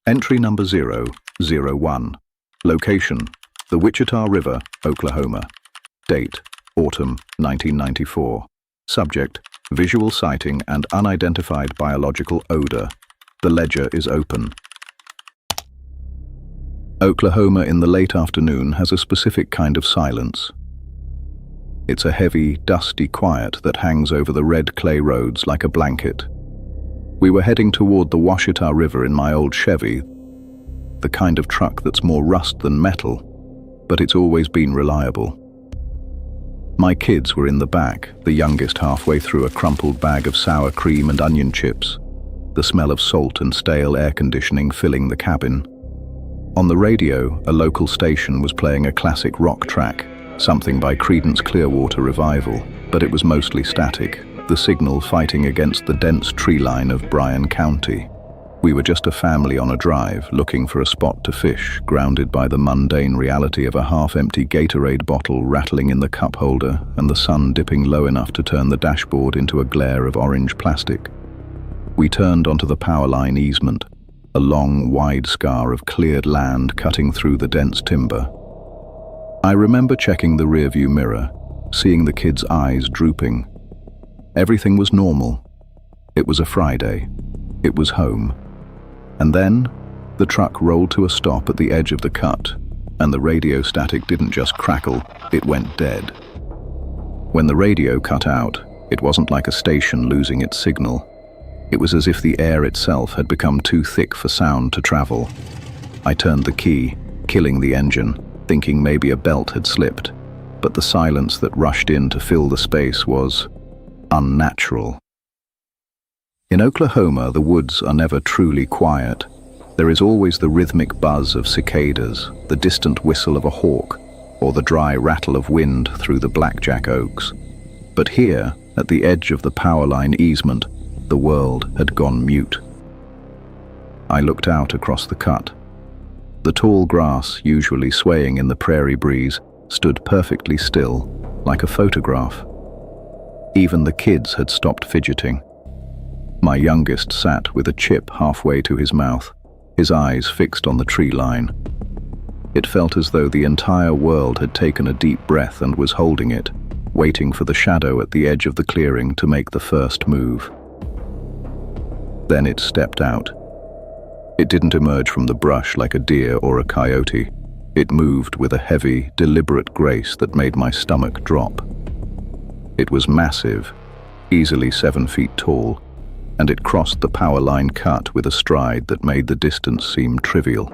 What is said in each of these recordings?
Entry number 001. Location: the Wichita River, Oklahoma. Date: autumn 1994. Subject: visual sighting and unidentified biological odor. The ledger is open. Oklahoma in the late afternoon has a specific kind of silence. It's a heavy, dusty quiet that hangs over the red clay roads like a blanket. We were heading toward the Washita River in my old Chevy, the kind of truck that's more rust than metal, but it's always been reliable. My kids were in the back, the youngest halfway through a crumpled bag of sour cream and onion chips, the smell of salt and stale air conditioning filling the cabin. On the radio, a local station was playing a classic rock track, something by Creedence Clearwater Revival, but it was mostly static, the signal fighting against the dense tree line of Bryan County. We were just a family on a drive, looking for a spot to fish, grounded by the mundane reality of a half-empty Gatorade bottle rattling in the cup holder and the sun dipping low enough to turn the dashboard into a glare of orange plastic. We turned onto the power line easement, a long, wide scar of cleared land cutting through the dense timber. I remember checking the rearview mirror, seeing the kids' eyes drooping. Everything was normal. It was a Friday. It was home. And then, the truck rolled to a stop at the edge of the cut, and the radio static didn't just crackle, it went dead. When the radio cut out, it wasn't like a station losing its signal. It was as if the air itself had become too thick for sound to travel. I turned the key, killing the engine, thinking maybe a belt had slipped, but the silence that rushed in to fill the space was unnatural. In Oklahoma, the woods are never truly quiet. There is always the rhythmic buzz of cicadas, the distant whistle of a hawk, or the dry rattle of wind through the blackjack oaks. But here, at the edge of the power line easement, the world had gone mute. I looked out across the cut. The tall grass, usually swaying in the prairie breeze, stood perfectly still, like a photograph. Even the kids had stopped fidgeting. My youngest sat with a chip halfway to his mouth, his eyes fixed on the tree line. It felt as though the entire world had taken a deep breath and was holding it, waiting for the shadow at the edge of the clearing to make the first move. Then it stepped out. It didn't emerge from the brush like a deer or a coyote. It moved with a heavy, deliberate grace that made my stomach drop. It was massive, easily 7 feet tall, and it crossed the power line cut with a stride that made the distance seem trivial.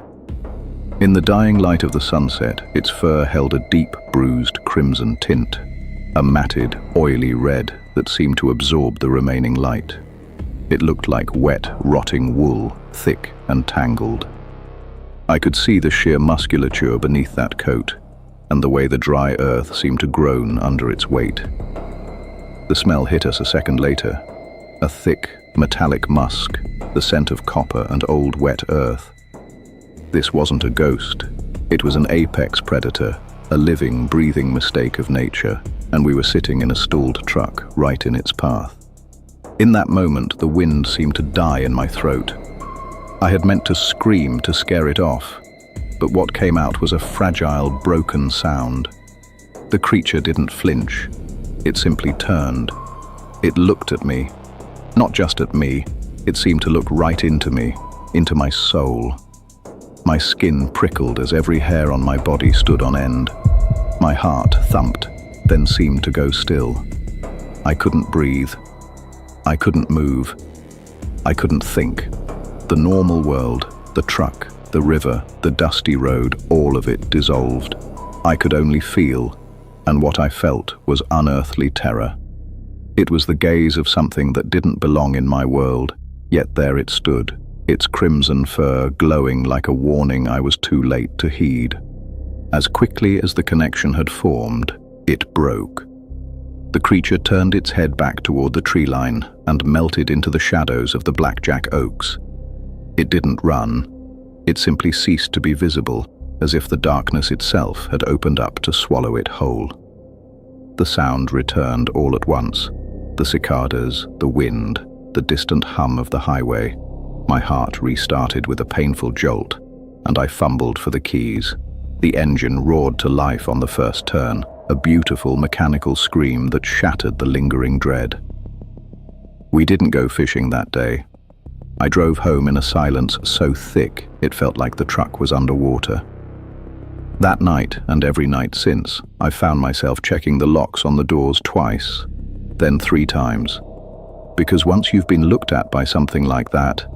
In the dying light of the sunset, its fur held a deep, bruised crimson tint, a matted, oily red that seemed to absorb the remaining light. It looked like wet, rotting wool, thick and tangled. I could see the sheer musculature beneath that coat, and the way the dry earth seemed to groan under its weight. The smell hit us a second later, a thick, metallic musk, the scent of copper and old wet earth. This wasn't a ghost. It was an apex predator, a living, breathing mistake of nature, and we were sitting in a stalled truck right in its path. In that moment, the wind seemed to die in my throat. I had meant to scream to scare it off, but what came out was a fragile, broken sound. The creature didn't flinch. It simply turned. It looked at me. Not just at me, it seemed to look right into me, into my soul. My skin prickled as every hair on my body stood on end. My heart thumped, then seemed to go still. I couldn't breathe. I couldn't move. I couldn't think. The normal world, the truck, the river, the dusty road, all of it dissolved. I could only feel, and what I felt was unearthly terror. It was the gaze of something that didn't belong in my world, yet there it stood, its crimson fur glowing like a warning I was too late to heed. As quickly as the connection had formed, it broke. The creature turned its head back toward the tree line and melted into the shadows of the blackjack oaks. It didn't run. It simply ceased to be visible, as if the darkness itself had opened up to swallow it whole. The sound returned all at once. The cicadas, the wind, the distant hum of the highway. My heart restarted with a painful jolt, and I fumbled for the keys. The engine roared to life on the first turn, a beautiful mechanical scream that shattered the lingering dread. We didn't go fishing that day. I drove home in a silence so thick it felt like the truck was underwater. That night, and every night since, I've found myself checking the locks on the doors twice, then 3 times. Because once you've been looked at by something like that,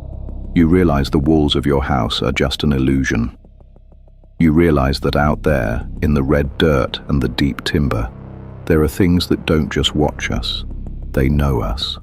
you realize the walls of your house are just an illusion. You realize that out there, in the red dirt and the deep timber, there are things that don't just watch us, they know us.